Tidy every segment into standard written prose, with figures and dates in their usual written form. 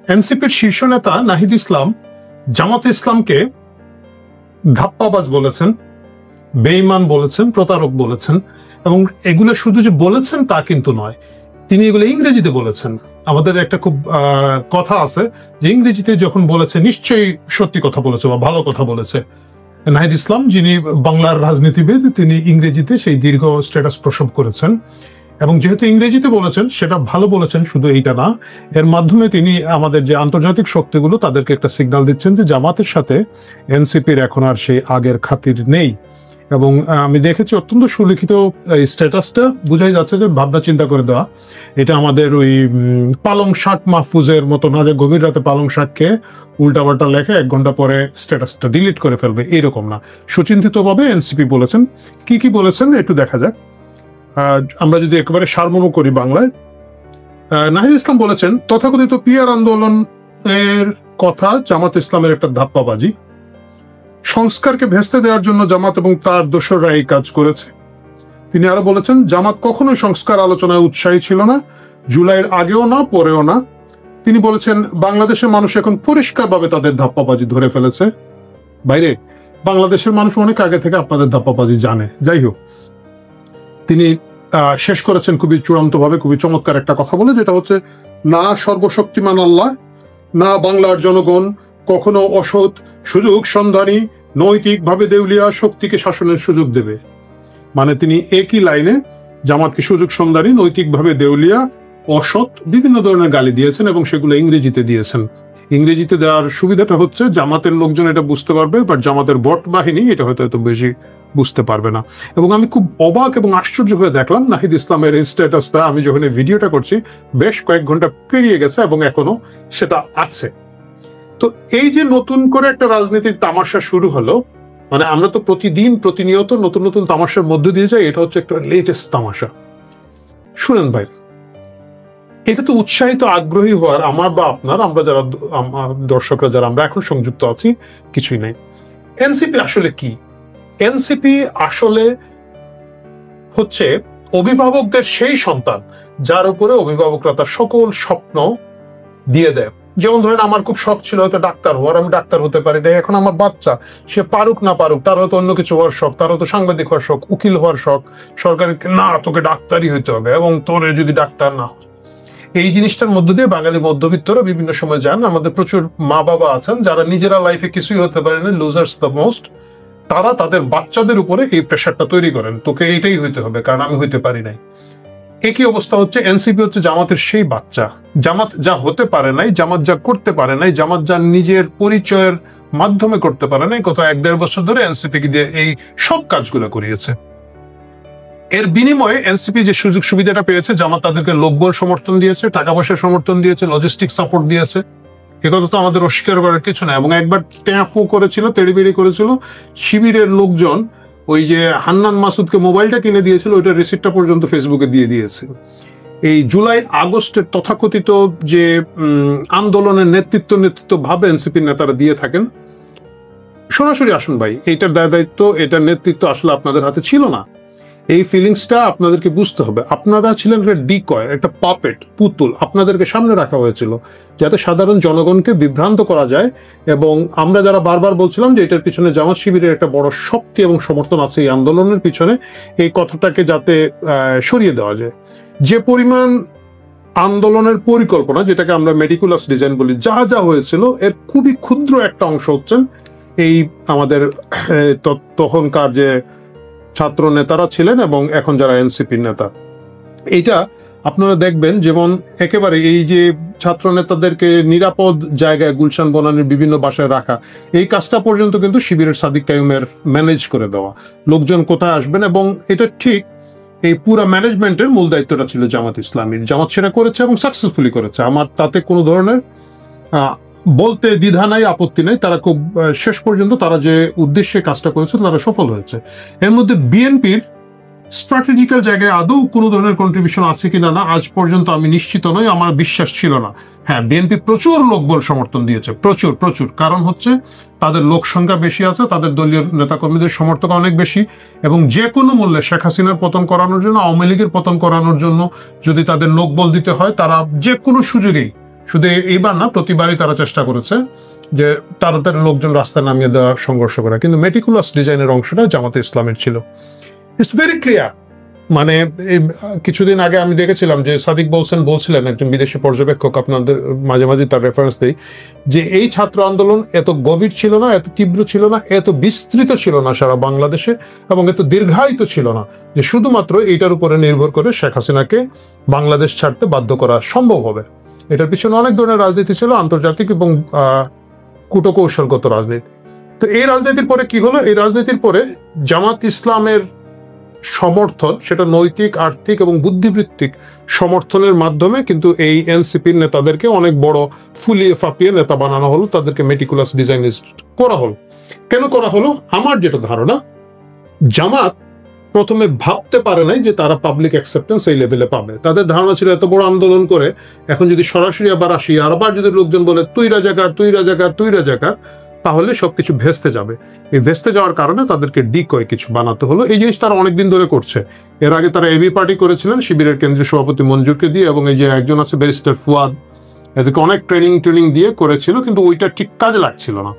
এনসিপির শীর্ষ নেতা নাহিদ ইসলাম জামাত ইসলামকে ধাপ্পাবাজ বলেছেন, বেঈমান বলেছেন, প্রতারক বলেছেন, এবং এগুলো শুধু যে বলেছেন তা কিন্তু নয়, তিনি এগুলো ইংরেজিতে বলেছেন। আমাদের একটা খুব কথা আছে যে ইংরেজিতে যখন বলেছে নিশ্চয়ই সত্যি কথা বলেছে বা ভালো কথা বলেছে। নাহিদ ইসলাম, যিনি বাংলার রাজনীতিবিদ, তিনি ইংরেজিতে সেই দীর্ঘ স্ট্যাটাস প্রসব করেছেন, এবং যেহেতু ইংরেজিতে বলেছেন সেটা ভালো বলেছেন, শুধু এইটা না, এর মাধ্যমে তিনি আমাদের যে আন্তর্জাতিক শক্তিগুলো তাদেরকে একটা সিগন্যাল দিচ্ছেন যে জামাতের সাথে এনসিপির এখন আর সেই আগের খাতির নেই। এবং আমি দেখেছি অত্যন্ত সুলিখিত এই স্ট্যাটাসটা, বোঝাই যাচ্ছে যে ভাবনা চিন্তা করে দেওয়া। এটা আমাদের ওই পালং শাক মাহফুজের মতো না, যে গভীর রাতে পালং শাক খেয়ে উল্টাপাল্টা লেখে 1 ঘন্টা পরে স্ট্যাটাসটা ডিলিট করে ফেলবে, এইরকম না। সুচিন্তিতভাবে এনসিপি বলেছেন। কি কি বলেছেন একটু দেখা যাক। আমরা যদি একেবারে সারমর্ম করি বাংলায়, নাহিদ ইসলাম বলেছেন তথাকথিত পিয়ার আন্দোলন এর কথা জামাত ইসলামের একটা ধাপ্পাবাজি। সংস্কারকে ভেস্তে দেওয়ার জন্য জামাত এবং তার দোসররা এই কাজ করেছে। তিনি আরো বলেছেন জামাত কখনোই সংস্কার আলোচনায় উৎসাহী ছিল না, জুলাইয়ের আগেও না পরেও না। তিনি বলেছেন বাংলাদেশের মানুষ এখন পরিষ্কারভাবে তাদের ধাপ্পাবাজি ধরে ফেলেছে। বাইরে বাংলাদেশের মানুষ অনেক আগে থেকে আপনাদের ধাপ্পাবাজি জানে। যাই হোক, তিনি শেষ করেছেন খুবই চূড়ান্তভাবে, খুবই চমৎকার একটা কথা বলে, যেটা হচ্ছে না সর্বশক্তিমান আল্লাহ, না বাংলার জনগণ কখনো অসৎ সুযোগ সন্ধানী নৈতিকভাবে দেউলিয়া শক্তিকে শাসনের সুযোগ দেবে। মানে তিনি একই লাইনে জামাতকে সুযোগ সন্ধানী, নৈতিকভাবে দেউলিয়া, অসৎ বিভিন্ন ধরনের গালি দিয়েছেন, এবং সেগুলো ইংরেজিতে দিয়েছেন। ইংরেজিতে দেওয়ার সুবিধাটা হচ্ছে জামাতের লোকজন এটা বুঝতে পারবে, বাট জামাতের বট বাহিনী এটা হয়তো এত বেশি বুঝতে পারবে না। এবং আমি খুব অবাক এবং আশ্চর্য হয়ে দেখলাম নাহিদ ইসলামের এই স্ট্যাটাসটা, আমি যখন এই ভিডিওটা করছি বেশ কয়েক ঘন্টা পেরিয়ে গেছে এবং এখনো সেটা আছে। তো এই যে নতুন করে একটা রাজনীতির তামাশা শুরু হলো, মানে আমরা তো প্রতিদিন প্রতিনিয়ত নতুন নতুন তামাশার মধ্যে দিয়ে যাই, এটা হচ্ছে একটা লেটেস্ট তামাশা। শুনেন ভাই, এটা তো উৎসাহিত আগ্রহী হওয়ার আমার বা আপনার, আমরা যারা দর্শকরা যারা আমরা এখন সংযুক্ত আছি, কিছুই নাই। এনসিপি আসলে কি? এনসিপি আসলে হচ্ছে অভিভাবকদের সেই সন্তান যার উপরে অভিভাবকরা তার সকল স্বপ্ন দিয়ে দেয়। যেমন ধরেন আমার খুব শখ ছিল হয়তো ডাক্তার হওয়ার, আমি ডাক্তার হতে পারি না। এখন আমার বাচ্চা, সে পারুক না পারুক, তার হয়তো অন্য কিছু হওয়ার শখ, তার হয়তো সাংবাদিক হওয়ার শখ, উকিল হওয়ার শখ, সরকারি না তোকে ডাক্তারই হইতে হবে, এবং তোরে যদি ডাক্তার না হয়। এই জিনিসটার মধ্য দিয়ে বাঙালি মধ্যবিত্তরা বিভিন্ন সময় যান। আমাদের প্রচুর মা বাবা আছেন যারা নিজেরা লাইফে কিছুই হতে পারে না, লুজার্স দ্য মোস্ট, তারা তাদের বাচ্চাদের উপরে এই প্রেশারটা তৈরি করেন, তোকে এইটাই হইতে হবে কারণ আমি হইতে পারি নাই। একই অবস্থা হচ্ছে এনসিপি হচ্ছে জামাতের সেই বাচ্চা। জামাত যা হতে পারে নাই, জামাত যা করতে পারে নাই, জামাত যা নিজের পরিচয়ের মাধ্যমে করতে পারে নাই, গত 1-1.5 বছর ধরে এনসিপি দিয়ে এই সব কাজগুলো করিয়েছে। এর বিনিময়ে এনসিপি যে সুযোগ সুবিধাটা পেয়েছে, জামাত তাদেরকে লোকবল সমর্থন দিয়েছে, টাকা পয়সা সমর্থন দিয়েছে, লজিস্টিক সাপোর্ট দিয়েছে। একথা তো আমাদের অস্বীকার করার কিছু না। এবং একবার ট্যাপও করেছিল, তেড়িবেড়ি করেছিল, শিবিরের লোকজন ওই যে হান্নান মাসুদকে মোবাইলটা কিনে দিয়েছিল, ওইটার রিসিপ্টটা পর্যন্ত ফেসবুকে দিয়ে দিয়েছে। এই জুলাই আগস্টের তথাকথিত যে আন্দোলনের নেতৃত্ব ভাবে এনসিপির নেতারা দিয়ে থাকেন। সরাসরি আসুন ভাই, এইটার দায়িত্ব, এটার নেতৃত্ব আসলে আপনাদের হাতে ছিল না। এই ফিলিংসটা আপনাদেরকে বুঝতে হবে। আপনারা ছিলেন একটা ডিকয়, একটা পাপেট, পুতুল, আপনাদেরকে সামনে রাখা হয়েছিল যাতে সাধারণ জনগণকে বিভ্রান্ত করা যায়। এবং আমরা যারা বারবার বলছিলাম যে এটার পিছনে জামাত শিবিরের একটা বড় শক্তি এবং সমর্থন আছে এই আন্দোলনের পিছনে, এই কথাটাকে যাতে সরিয়ে দেওয়া যায়। যে পরিমাণ আন্দোলনের পরিকল্পনা, যেটাকে আমরা মেটিকুলাস ডিজাইন বলি, যা যা হয়েছিল এর খুবই ক্ষুদ্র একটা অংশ হচ্ছেন এই আমাদের তখনকার যে ছাত্র নেতারা ছিলেন এবং এখন যারা এনসিপির নেতা। এইটা আপনারা দেখবেন, যেমন একেবারে এই যে ছাত্র নেতাদেরকে নিরাপদ জায়গায় গুলশান বনানীর বিভিন্ন বাসায় রাখা, এই কাজটা পর্যন্ত কিন্তু শিবিরের সাদিক কাইয়ুমের ম্যানেজ করে দেওয়া, লোকজন কোথায় আসবেন, এবং এটা ঠিক এই পুরা ম্যানেজমেন্টের মূল দায়িত্বটা ছিল জামাত ইসলামীর। জামাত সেটা করেছে এবং সাকসেসফুলি করেছে, আমার তাতে কোনো ধরনের বলতে দ্বিধা নাই, আপত্তি নাই। তারা খুব শেষ পর্যন্ত তারা যে উদ্দেশ্যে কাজটা করেছে তারা সফল হয়েছে। এর মধ্যে বিএনপির স্ট্র্যাটেজিক্যাল জায়গায় আদৌ কোনো ধরনের কন্ট্রিবিউশন আছে কিনা না আজ পর্যন্ত আমি নিশ্চিত নই, আমার বিশ্বাস ছিল না। হ্যাঁ, বিএনপি প্রচুর লোকবল সমর্থন দিয়েছে, প্রচুর প্রচুর, কারণ হচ্ছে তাদের লোক সংখ্যা বেশি আছে, তাদের দলীয় নেতাকর্মীদের সমর্থক অনেক বেশি, এবং যে কোনো মূল্যে শেখ হাসিনার পতন করানোর জন্য, আওয়ামী লীগের পতন করানোর জন্য যদি তাদের লোকবল দিতে হয়, তারা যে কোনো সুযোগেই শুধু এইবার না, প্রতিবারই তারা চেষ্টা করেছে যে তাড়াতাড়ি লোকজন রাস্তায় নামিয়ে দেওয়া, সংঘর্ষ করা, কিন্তু মেটিকুলাস ডিজাইনের অংশটা জামাতে ইসলামের ছিল। It's very clear. মানে কিছুদিন আগে আমি দেখেছিলাম যে সাদিক বলছিলেন, একজন বিদেশি পর্যবেক্ষক, আপনাদের মাঝে মাঝে তার রেফারেন্স দেই, যে এই ছাত্র আন্দোলন এত গভীর ছিল না, এত তীব্র ছিল না, এত বিস্তৃত ছিল না সারা বাংলাদেশে, এবং এত দীর্ঘায়িত ছিল না যে শুধুমাত্র এইটার উপরে নির্ভর করে শেখ হাসিনাকে বাংলাদেশ ছাড়তে বাধ্য করা সম্ভব হবে। এটার পিছনে অনেক ধরনের রাজনীতি ছিল, আন্তর্জাতিক এবং কূটকৌশলগত রাজনীতি। তো এই রাজনীতির পরে কি হলো? এই রাজনীতির পরে জামাত ইসলামের সমর্থন, সেটা নৈতিক, আর্থিক এবং বুদ্ধিবৃত্তিক সমর্থনের মাধ্যমে কিন্তু এই এনসিপির নেতাদেরকে অনেক বড় ফুলিয়ে ফাঁপিয়ে নেতা বানানো হলো, তাদেরকে মেটিকুলাস ডিজাইনিস্ট করা হলো। কেন করা হলো? আমার যেটা ধারণা, জামাত প্রথমে ভাবতে পারে নাই যে তারা পাবলিক অ্যাকসেপ্টেন্স এই লেভেলে পাবে। তাদের ধারণা ছিল এত বড় আন্দোলন করে এখন যদি সরাসরি আবার আসি, আর আবার যদি লোকজন বলে তুই রাজাকার, তুই রাজাকার, তুই রাজাকার, তাহলে সবকিছু ভেস্তে যাবে। এই ভেস্তে যাওয়ার কারণে তাদেরকে ডিকয় কিছু বানাতে হলো। এই জিনিস তারা অনেকদিন ধরে করছে। এর আগে তারা এবি পার্টি করেছিলেন শিবিরের কেন্দ্রীয় সভাপতি মঞ্জুরকে দিয়ে, এবং এই যে একজন আছে ব্যারিস্টার ফুয়াদ, এদেরকে অনেক ট্রেনিং দিয়ে করেছিল, কিন্তু ওইটা ঠিক কাজে লাগছিল না।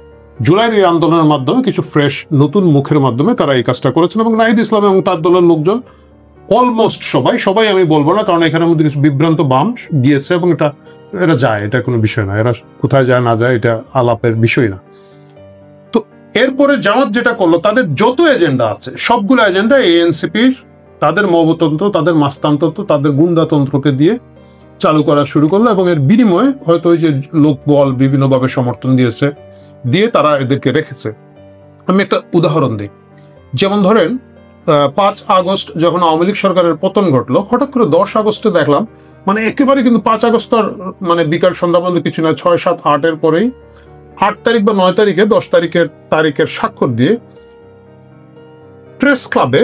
জুলাইয়ের এই আন্দোলনের মাধ্যমে কিছু ফ্রেশ নতুন মুখের মাধ্যমে তারা এই কাজটা করেছিল, এবং নাহিদ ইসলাম এবং তার দলের লোকজন অলমোস্ট সবাই আমি বলবো না, কারণ এখানের মধ্যে কিছু বিভ্রান্ত বাম গিয়েছে, এবং এটা যায়, এটা কোনো বিষয় না, এরা কোথায় যায় না যায় এটা আলাপের বিষয় না। তো এরপরে জামাত যেটা করলো, তাদের যত এজেন্ডা আছে সবগুলো এজেন্ডা এএনসিপির তাদের মৌবতন্ত্র, তাদের মাস্তানতন্ত্র, তাদের গুন্ডাতন্ত্রকে দিয়ে চালু করা শুরু করলো, এবং এর বিনিময়ে হয়তো ওই যে লোকবল বিভিন্নভাবে সমর্থন দিয়ে তারা এদেরকে রেখেছে। আমি একটা উদাহরণ দিই। যেমন ধরেন 5 আগস্ট যখন আওয়ামী লীগ সরকারের পতন ঘটলো, হঠাৎ করে 10 আগস্টে দেখলাম, মানে একেবারে কিন্তু 5 আগস্ট মানে বিকাল সন্ধ্যা পর্যন্ত কিছু না, 6, 7, 8 পরেই 8 তারিখ বা 9 তারিখে 10 তারিখের স্বাক্ষর দিয়ে প্রেস ক্লাবে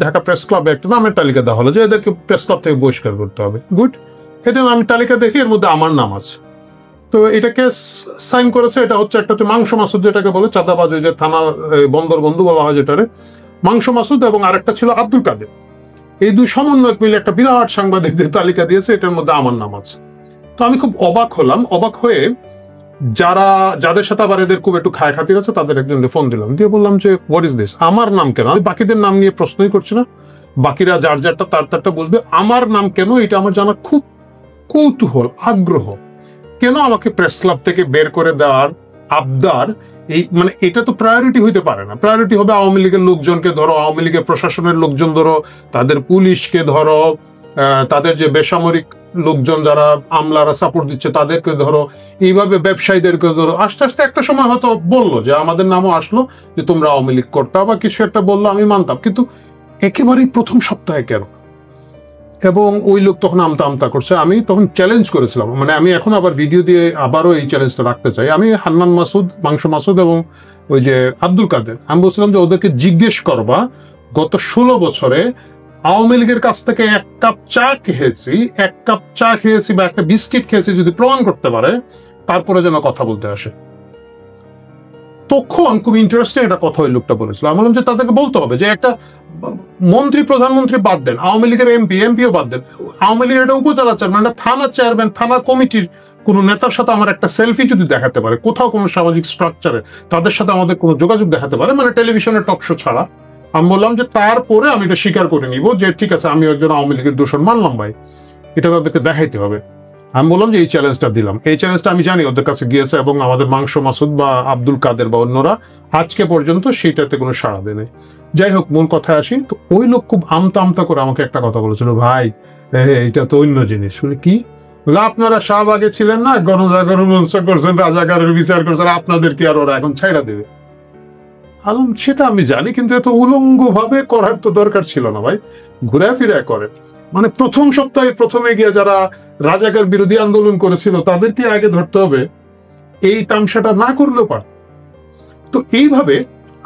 ঢাকা প্রেস ক্লাবে একটা নামের তালিকা দেওয়া হলো যে এদেরকে প্রেস ক্লাব থেকে বহিষ্কার করতে হবে। গুড, এটা আমি তালিকা দেখি, এর মধ্যে আমার নাম আছে। তো এটাকে সাইন করেছে, এটা হচ্ছে একটা হচ্ছে মাংস মাসুদ, যেটাকে বলে চাঁদাবাজ, যে থানা বন্দর বন্ধু বলা হয় যেটারে, মাংস মাসুদ, এবং আরেকটা ছিল আব্দুল কাদের। এই দুই সমন্বয়ক মিলে একটা বিরাট সাংবাদিকদের তালিকা দিয়েছে, এটার মধ্যে আমার নাম আছে। তো আমি খুব অবাক হলাম। অবাক হয়ে যাদের সাথে আবার এদের খুব একটু খায় খাতির আছে, তাদের একজনকে ফোন দিলাম, দিয়ে বললাম যে হোয়াট ইজ দিস, আমার নাম কেন? আমি বাকিদের নাম নিয়ে প্রশ্নই করছি না, বাকিরা যার যারটা তারটা বুঝবে, আমার নাম কেন এটা আমার জানার খুব কৌতূহল, আগ্রহ। কেন আমাকে প্রেস ক্লাব থেকে বের করে দেওয়ার আবদার? এই মানে এটা তো প্রায়োরিটি হইতে পারে না। প্রায়োরিটি হবে আওয়ামী লীগের লোকজনকে ধরো, আওয়ামী লীগের প্রশাসনের লোকজন ধরো, তাদের পুলিশকে ধরো, তাদের যে বেসামরিক লোকজন যারা আমলারা সাপোর্ট দিচ্ছে তাদেরকে ধরো, এইভাবে ব্যবসায়ীদেরকে ধরো। আস্তে আস্তে একটা সময় হয়তো বললো যে আমাদের নামও আসলো যে তোমরা আওয়ামী লীগ করতে, বা কিছু একটা বললো, আমি মানতাম, কিন্তু একেবারেই প্রথম সপ্তাহে কেন? এবং ওই লোক তখন আমতা করছে। আমি তখন চ্যালেঞ্জ করেছিলাম, মানে আমি এখন আবার ভিডিও দিয়ে আবারও এই চ্যালেঞ্জটা রাখতে চাই। আমি হান্নান মাসুদ, মাংস মাসুদ এবং ওই যে আব্দুল কাদের, আমি বলছিলাম যে ওদেরকে জিজ্ঞেস করবা গত 16 বছরে আওয়ামী লীগের কাছ থেকে এক কাপ চা খেয়েছি বা একটা বিস্কিট খেয়েছি যদি প্রমাণ করতে পারে, তারপরে যেন কথা বলতে আসে। তখন খুব ইন্টারেস্টিং একটা কথা ওই লোকটা বলেছিল। আমি বললাম যে তাদেরকে বলতে হবে যে একটা মন্ত্রী, প্রধানমন্ত্রী বাদ দেন, আওয়ামী লীগের এমপিও বাদ দেন, আওয়ামী লীগের একটা উপজেলা চেয়ারম্যান, একটা থানা চেয়ারম্যান, থানা কমিটির কোন নেতার সাথে আমার একটা সেলফি যদি দেখাতে পারে, কোথাও কোনো সামাজিক স্ট্রাকচারে তাদের সাথে আমাদের কোনো যোগাযোগ দেখাতে পারে, মানে টেলিভিশনের টক শো ছাড়া, আমি বললাম যে তারপরে আমি এটা স্বীকার করে নিব যে ঠিক আছে, আমি একজন আওয়ামী লীগের দূষণ মানলাম ভাই, এটা তাদেরকে দেখাইতে হবে। আমি বললাম যে এই চ্যালেঞ্জটা দিলাম। এই চ্যালেঞ্জটা আমি জানি ওদের কাছে গিয়েছে, এবং আমাদের মাংস মাসুদ বা আব্দুল কাদের বা অন্যরা আজকে পর্যন্ত সেইটাতে কোনো সাড়া দেয় নাই। যাই হোক, মূল কথায় আসি। তো ওই লোক খুব আমতা করে আমাকে একটা কথা বলেছিল, ভাই এটা তো অন্য জিনিস। বলে কি? বলে আপনারা শাহবাগে ছিলেন না, গণজাগরণ মঞ্চ করছেন, রাজাকারের বিচার করছেন, আপনাদের কি আর ওরা এখন ছাইড়া দেবে? আলম, সেটা আমি জানি, কিন্তু এত উলঙ্গ ভাবে করার তো দরকার ছিল না ভাই, ঘুরে ফিরে করে। মানে প্রথম সপ্তাহে প্রথমে গিয়ে যারা রাজাকার বিরোধী আন্দোলন করেছিল তাদেরকে আগে ধরতে হবে, এই তামসাটা না করলেও পার। তো এইভাবে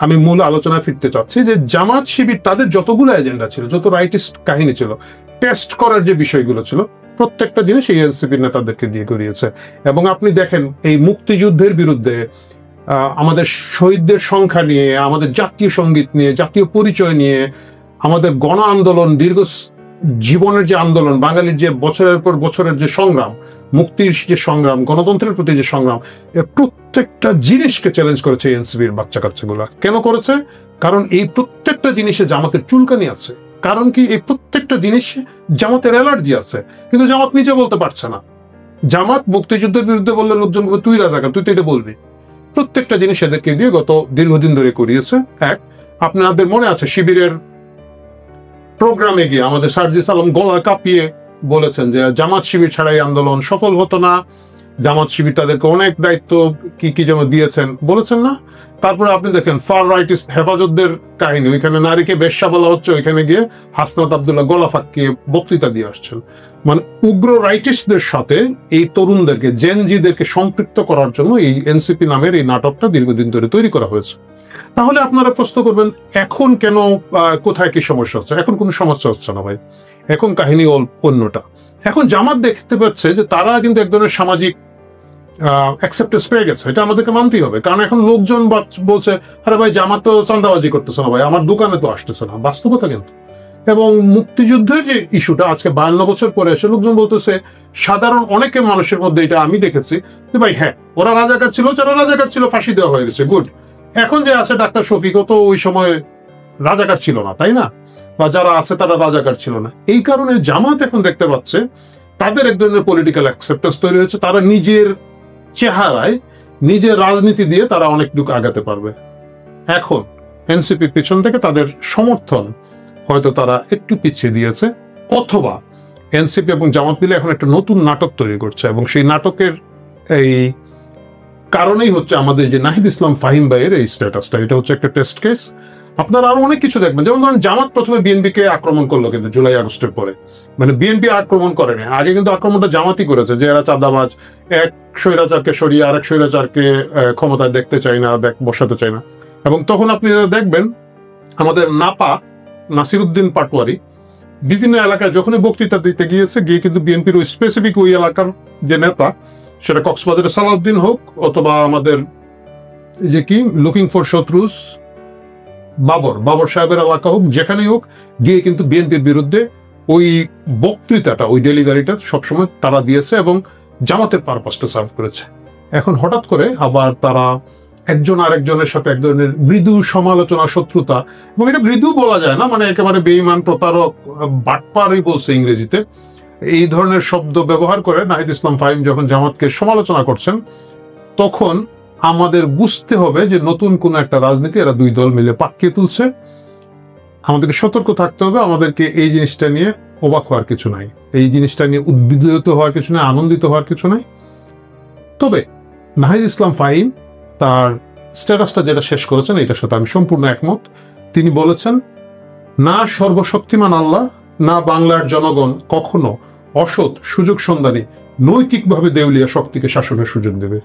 আমি মূল আলোচনায় ফিরতে চাচ্ছি যে জামাত শিবির তাদের যতগুলো এজেন্ডা ছিল, যত রাইটিস্ট কাহিনী ছিল, টেস্ট করার যে বিষয়গুলো ছিল, প্রত্যেকটা জিনিস এই এনসিপির নেতাদেরকে দিয়ে করিয়েছে। এবং আপনি দেখেন এই মুক্তিযুদ্ধের বিরুদ্ধে, আমাদের শহীদদের সংখ্যা নিয়ে, আমাদের জাতীয় সঙ্গীত নিয়ে, জাতীয় পরিচয় নিয়ে, আমাদের গণ আন্দোলন, দীর্ঘ জীবনের যে আন্দোলন, বাঙালির যে বছরের পর বছরের যে সংগ্রাম, মুক্তির যে সংগ্রাম, গণতন্ত্রের প্রতি যে সংগ্রাম, এর প্রত্যেকটা জিনিসকে চ্যালেঞ্জ করেছে এনসিপির বাচ্চা কাচ্চাগুলা। কেন করেছে? কারণ এই প্রত্যেকটা জিনিসে জামাতের চুলকানি আছে। কারণ কি, এই প্রত্যেকটা জিনিস জামাতের অ্যালার্জি আছে, কিন্তু জামাত নিজে বলতে পারছে না। জামাত মুক্তিযুদ্ধের বিরুদ্ধে বললে লোকজন বলবে তুই রাজাকার, তুই তো এটা বলবি। প্রত্যেকটা জিনিস এদেরকে দিয়ে গত দীর্ঘদিন ধরে করিয়েছে। এক, আপনাদের মনে আছে শিবিরের প্রোগ্রামে গিয়ে আমাদের সার্জিস আলম গলা কাঁপিয়ে বলেছেন যে জামাত শিবির ছাড়াই আন্দোলন সফল হতো না, জামাত শিবির তাদেরকে অনেক দায়িত্ব কি কি যেন দিয়েছেন, বলেছেন না? তারপরে আপনি দেখেন ফার রাইটিস্ট হেফাজতদের কাহিনী, ওইখানে নারীকে বেশ্যা বলা হচ্ছে, ওইখানে গিয়ে হাসনাত আব্দুল্লাহ গলা ফাঁকিয়ে বক্তৃতা দিয়ে আসছেন। মানে উগ্র রাইটিস্টদের সাথে এই তরুণদেরকে, জেনজিদেরকে সম্পৃক্ত করার জন্য এই এনসিপি নামের এই নাটকটা দীর্ঘদিন ধরে তৈরি করা হয়েছে। তাহলে আপনারা প্রশ্ন করবেন এখন কেন, কোথায় কি সমস্যা হচ্ছে? এখন কোনো সমস্যা হচ্ছে না ভাই, এখন কাহিনী অন্যটা। এখন জামাত দেখতে পাচ্ছে যে তারা কিন্তু এক ধরনের সামাজিক অ্যাকসেপ্টেন্স পেয়ে গেছে, এটা আমাদেরকে মানতেই হবে। কারণ এখন লোকজন বলছে আরে ভাই জামাত তো চাঁদাবাজি করতেছে না ভাই, আমার দোকানে তো আসতেছে না, বাস্তবতা কিন্তু। এবং মুক্তিযুদ্ধের যে ইস্যুটা আজকে 52 বছর পরে এসে লোকজন বলতেছে, সাধারণ অনেকে মানুষের মধ্যে এটা আমি দেখেছি যে ভাই হ্যাঁ ওরা রাজাকার ছিল, যারা রাজাকার ছিল ফাঁসি দেওয়া হয়ে গেছে, গুড। এখন যে আছে ডাক্তার শফিকও তো ওই সময় রাজাকার ছিল না, তাই না? বা যারা আছে তারা রাজাকার ছিল না। এই কারণে জামাত এখন দেখতে পাচ্ছে তাদের এক ধরনের পলিটিক্যাল অ্যাকসেপ্টেন্স তৈরি হয়েছে, তারা নিজের চেহারায় নিজের রাজনীতি দিয়ে তারা অনেকটুকু আগাতে পারবে। এখন এনসিপির পিছন থেকে তাদের সমর্থন হয়তো তারা একটু পিছিয়ে দিয়েছে, অথবা এনসিপি এবং জামাত মিলে এখন একটা নতুন নাটক তৈরি করছে, এবং সেই নাটকের এই কারণেই হচ্ছে আমাদের যে নাহিদ ইসলাম ফাহিম ভাইয়ের এই স্ট্যাটাসটা, এটা হচ্ছে একটা টেস্ট কেস। আপনারা আরো অনেক কিছু দেখবেন, যেমন ধরেন জামাত প্রথমে বিএনপিকে আক্রমণ করলো কিন্তু জুলাই আগস্টের পরে, মানে বিএনপি আক্রমণ করেনি, আগে কিন্তু আক্রমণটা জামাতই করেছে যে এরা চাঁদাবাজ, এক স্বৈরাচারকে সরিয়ে আরেক স্বৈরাচারকে ক্ষমতায় দেখতে চায় না, বসাতে চায় না। এবং তখন আপনি দেখবেন আমাদের নাপা নাসিরউদ্দিন পাটোয়ারি বিভিন্ন এলাকায় যখনই বক্তৃতা দিতে গিয়েছে, গিয়ে কিন্তু বিএনপির ওই স্পেসিফিক ওই এলাকার যে নেতা, সেটা কক্সবাজারের সালাউদ্দিন হোক অথবা আমাদের যে কি লুকিং ফর শত্রুস বাবর সাহেবের এলাকা হোক, যেখানেই হোক, গিয়ে কিন্তু বিএনপির বিরুদ্ধে ওই বক্তৃতাটা, ওই ডেলিভারিটা সবসময় তারা দিয়েছে এবং জামাতের পারপাসটা সার্ভ করেছে। এখন হঠাৎ করে আবার তারা একজন আরেকজনের সাথে এক ধরনের মৃদু সমালোচনা, শত্রুতা, এবং এটা মৃদু বলা যায় না, মানে একেবারে বেঈমান, প্রতারক, বাটপারই বলছে ইংরেজিতে, এই ধরনের শব্দ ব্যবহার করে নাহিদ ইসলাম ফাহিম যখন জামাতকে সমালোচনা করছেন, তখন আমাদের বুঝতে হবে যে নতুন কোন একটা রাজনীতি এরা দুই দল মিলে পাকিয়ে তুলছে। আমাদেরকে সতর্ক থাকতে হবে, আমাদেরকে এই জিনিসটা নিয়ে অবাক হওয়ার কিছু নাই, এই জিনিসটা নিয়ে উদ্বিগ্ন হওয়ার কিছু নাই, আনন্দিত হওয়ার কিছু নাই। তবে নাহিদ ইসলাম ফাহিম তার স্ট্যাটাসটা যেটা শেষ করেছেন, এটার সাথে আমি সম্পূর্ণ একমত। তিনি বলেছেন, না সর্বশক্তিমান আল্লাহ, না বাংলার জনগণ কখনো অসৎ সুযোগ সন্ধানী নৈতিকভাবে দেউলিয়া শক্তিকে শাসনের সুযোগ দেবে।